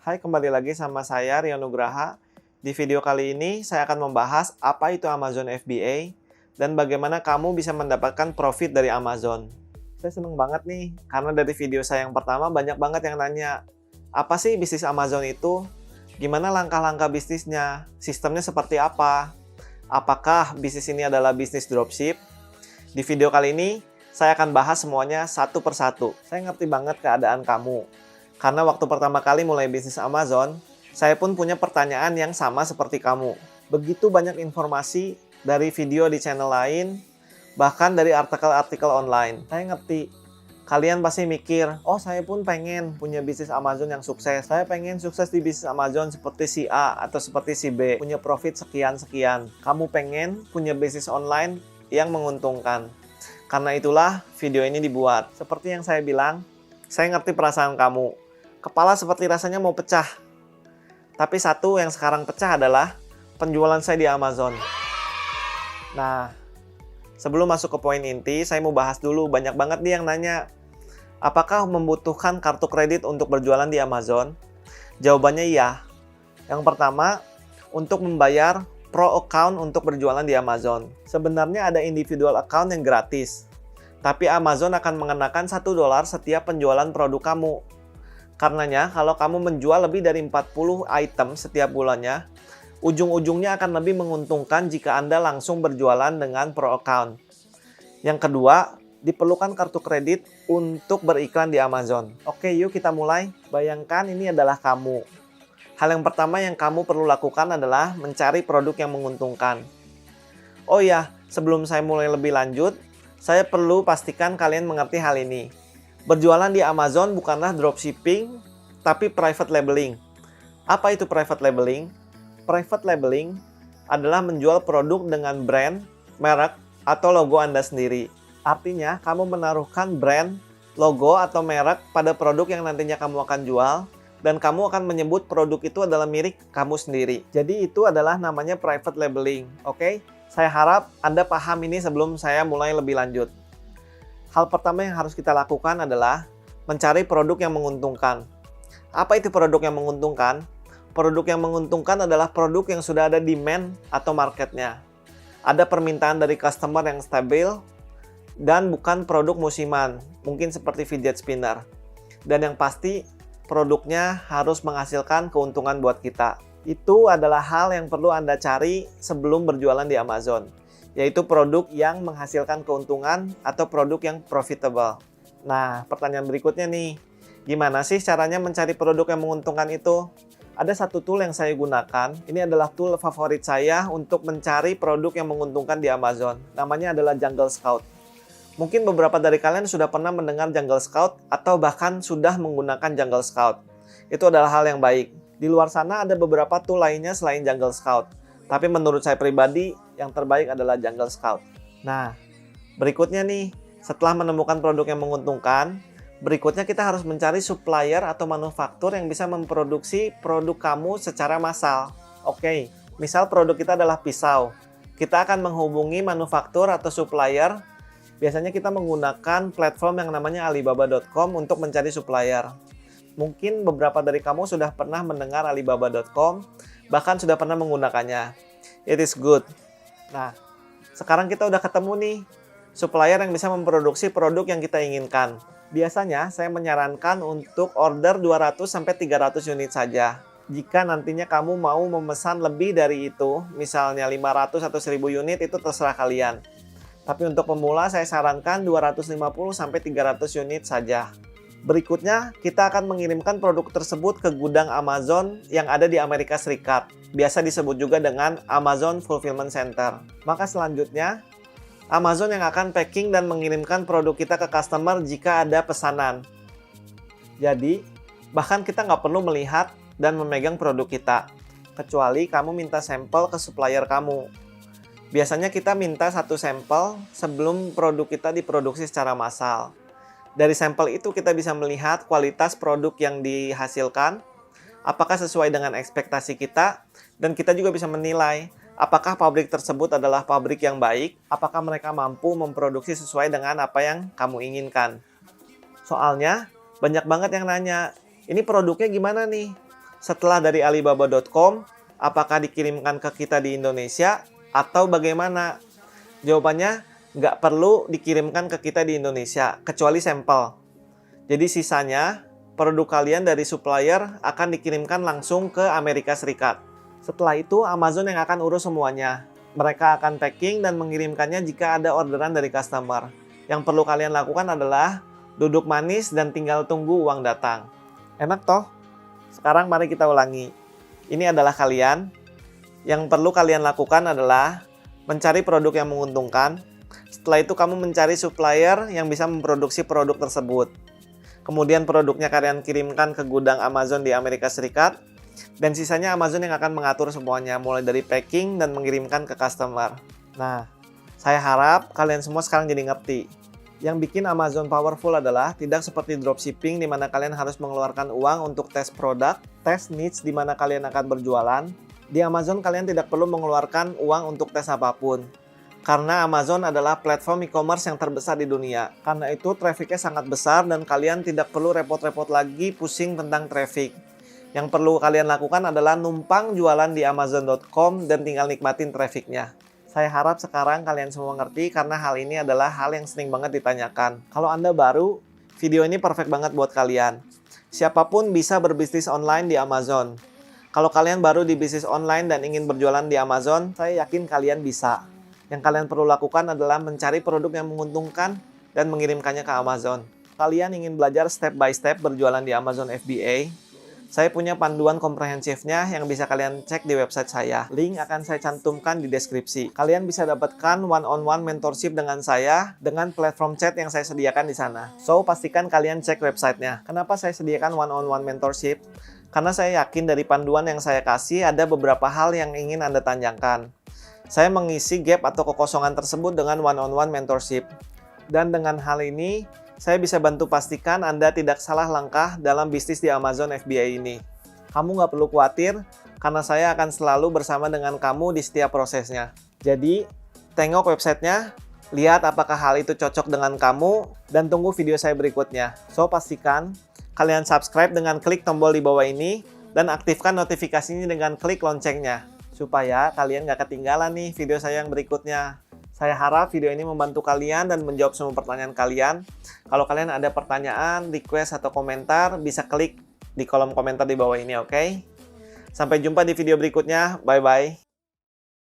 Hai, kembali lagi sama saya Rian Nugraha. Di video kali ini saya akan membahas apa itu Amazon FBA dan bagaimana kamu bisa mendapatkan profit dari Amazon. Saya seneng banget nih, karena dari video saya yang pertama banyak banget yang nanya, apa sih bisnis Amazon itu? Gimana langkah-langkah bisnisnya? Sistemnya seperti apa? Apakah bisnis ini adalah bisnis dropship? Di video kali ini, saya akan bahas semuanya satu persatu. Saya ngerti banget keadaan kamu. Karena waktu pertama kali mulai bisnis Amazon, saya pun punya pertanyaan yang sama seperti kamu. Begitu banyak informasi dari video di channel lain, bahkan dari artikel-artikel online. Saya ngerti, kalian pasti mikir, oh saya pun pengen punya bisnis Amazon yang sukses. Saya pengen sukses di bisnis Amazon seperti si A atau seperti si B, punya profit sekian-sekian. Kamu pengen punya bisnis online yang menguntungkan. Karena itulah video ini dibuat. Seperti yang saya bilang, saya ngerti perasaan kamu. Kepala seperti rasanya mau pecah. Tapi satu yang sekarang pecah adalah penjualan saya di Amazon. Nah, sebelum masuk ke poin inti, saya mau bahas dulu. Banyak banget nih yang nanya, apakah membutuhkan kartu kredit untuk berjualan di Amazon? Jawabannya iya. Yang pertama, untuk membayar pro account untuk berjualan di Amazon. Sebenarnya ada individual account yang gratis. Tapi Amazon akan mengenakan $1 setiap penjualan produk kamu. Karenanya, kalau kamu menjual lebih dari 40 item setiap bulannya, ujung-ujungnya akan lebih menguntungkan jika Anda langsung berjualan dengan pro account. Yang kedua, diperlukan kartu kredit untuk beriklan di Amazon. Oke, yuk kita mulai. Bayangkan ini adalah kamu. Hal yang pertama yang kamu perlu lakukan adalah mencari produk yang menguntungkan. Oh ya, sebelum saya mulai lebih lanjut, saya perlu pastikan kalian mengerti hal ini. Berjualan di Amazon bukanlah dropshipping, tapi private labeling. Apa itu private labeling? Private labeling adalah menjual produk dengan brand, merek, atau logo Anda sendiri. Artinya, kamu menaruhkan brand, logo, atau merek pada produk yang nantinya kamu akan jual, dan kamu akan menyebut produk itu adalah milik kamu sendiri. Jadi itu adalah namanya private labeling. Oke? Saya harap Anda paham ini sebelum saya mulai lebih lanjut. Hal pertama yang harus kita lakukan adalah mencari produk yang menguntungkan. Apa itu produk yang menguntungkan? Produk yang menguntungkan adalah produk yang sudah ada demand atau marketnya. Ada permintaan dari customer yang stabil dan bukan produk musiman, mungkin seperti fidget spinner. Dan yang pasti, produknya harus menghasilkan keuntungan buat kita. Itu adalah hal yang perlu Anda cari sebelum berjualan di Amazon, yaitu produk yang menghasilkan keuntungan atau produk yang profitable. Nah, pertanyaan berikutnya nih, gimana sih caranya mencari produk yang menguntungkan itu? Ada satu tool yang saya gunakan, ini adalah tool favorit saya untuk mencari produk yang menguntungkan di Amazon. Namanya adalah Jungle Scout. Mungkin beberapa dari kalian sudah pernah mendengar Jungle Scout atau bahkan sudah menggunakan Jungle Scout. Itu adalah hal yang baik. Di luar sana ada beberapa tool lainnya selain Jungle Scout. Tapi menurut saya pribadi, yang terbaik adalah Jungle Scout. Nah, berikutnya nih, setelah menemukan produk yang menguntungkan, berikutnya kita harus mencari supplier atau manufaktur yang bisa memproduksi produk kamu secara massal. Oke, misal produk kita adalah pisau. Kita akan menghubungi manufaktur atau supplier. Biasanya kita menggunakan platform yang namanya Alibaba.com untuk mencari supplier. Mungkin beberapa dari kamu sudah pernah mendengar Alibaba.com, bahkan sudah pernah menggunakannya. It is good. Nah, sekarang kita udah ketemu nih, supplier yang bisa memproduksi produk yang kita inginkan. Biasanya saya menyarankan untuk order 200-300 unit saja. Jika nantinya kamu mau memesan lebih dari itu, misalnya 500 atau 1000 unit, itu terserah kalian. Tapi untuk pemula saya sarankan 250-300 unit saja. Berikutnya, kita akan mengirimkan produk tersebut ke gudang Amazon yang ada di Amerika Serikat. Biasa disebut juga dengan Amazon Fulfillment Center. Maka selanjutnya, Amazon yang akan packing dan mengirimkan produk kita ke customer jika ada pesanan. Jadi, bahkan kita nggak perlu melihat dan memegang produk kita. Kecuali kamu minta sampel ke supplier kamu. Biasanya kita minta satu sampel sebelum produk kita diproduksi secara massal. Dari sampel itu kita bisa melihat kualitas produk yang dihasilkan, apakah sesuai dengan ekspektasi kita, dan kita juga bisa menilai apakah pabrik tersebut adalah pabrik yang baik, apakah mereka mampu memproduksi sesuai dengan apa yang kamu inginkan. Soalnya, banyak banget yang nanya, ini produknya gimana nih? setelah dari Alibaba.com, apakah dikirimkan ke kita di Indonesia atau bagaimana? Jawabannya, nggak perlu dikirimkan ke kita di Indonesia, kecuali sampel. Jadi sisanya, produk kalian dari supplier akan dikirimkan langsung ke Amerika Serikat. Setelah itu, Amazon yang akan urus semuanya. Mereka akan packing dan mengirimkannya jika ada orderan dari customer. Yang perlu kalian lakukan adalah duduk manis dan tinggal tunggu uang datang. Enak toh? Sekarang mari kita ulangi. Ini adalah kalian. Yang perlu kalian lakukan adalah mencari produk yang menguntungkan. Setelah itu kamu mencari supplier yang bisa memproduksi produk tersebut. Kemudian produknya kalian kirimkan ke gudang Amazon di Amerika Serikat. Dan sisanya Amazon yang akan mengatur semuanya, mulai dari packing dan mengirimkan ke customer. Nah, saya harap kalian semua sekarang jadi ngerti. Yang bikin Amazon powerful adalah tidak seperti dropshipping di mana kalian harus mengeluarkan uang untuk tes produk, tes niche di mana kalian akan berjualan. Di Amazon kalian tidak perlu mengeluarkan uang untuk tes apapun. Karena Amazon adalah platform e-commerce yang terbesar di dunia. Karena itu trafficnya sangat besar dan kalian tidak perlu repot-repot lagi pusing tentang traffic. Yang perlu kalian lakukan adalah numpang jualan di Amazon.com dan tinggal nikmatin trafficnya. Saya harap sekarang kalian semua ngerti karena hal ini adalah hal yang sering banget ditanyakan. Kalau Anda baru, video ini perfect banget buat kalian. Siapapun bisa berbisnis online di Amazon. Kalau kalian baru di bisnis online dan ingin berjualan di Amazon, saya yakin kalian bisa. Yang kalian perlu lakukan adalah mencari produk yang menguntungkan dan mengirimkannya ke Amazon. Kalian ingin belajar step by step berjualan di Amazon FBA? Saya punya panduan komprehensifnya yang bisa kalian cek di website saya. Link akan saya cantumkan di deskripsi. Kalian bisa dapatkan one-on-one mentorship dengan saya dengan platform chat yang saya sediakan di sana. So, pastikan kalian cek websitenya. Kenapa saya sediakan one-on-one mentorship? Karena saya yakin dari panduan yang saya kasih ada beberapa hal yang ingin Anda tanyakan. Saya mengisi gap atau kekosongan tersebut dengan one-on-one mentorship. Dan dengan hal ini, saya bisa bantu pastikan Anda tidak salah langkah dalam bisnis di Amazon FBA ini. Kamu nggak perlu khawatir, karena saya akan selalu bersama dengan kamu di setiap prosesnya. Jadi, tengok websitenya, lihat apakah hal itu cocok dengan kamu, dan tunggu video saya berikutnya. So, pastikan kalian subscribe dengan klik tombol di bawah ini, dan aktifkan notifikasinya dengan klik loncengnya. Supaya kalian nggak ketinggalan nih video saya yang berikutnya. Saya harap video ini membantu kalian dan menjawab semua pertanyaan kalian. Kalau kalian ada pertanyaan, request, atau komentar, bisa klik di kolom komentar di bawah ini, oke? Sampai jumpa di video berikutnya. Bye-bye.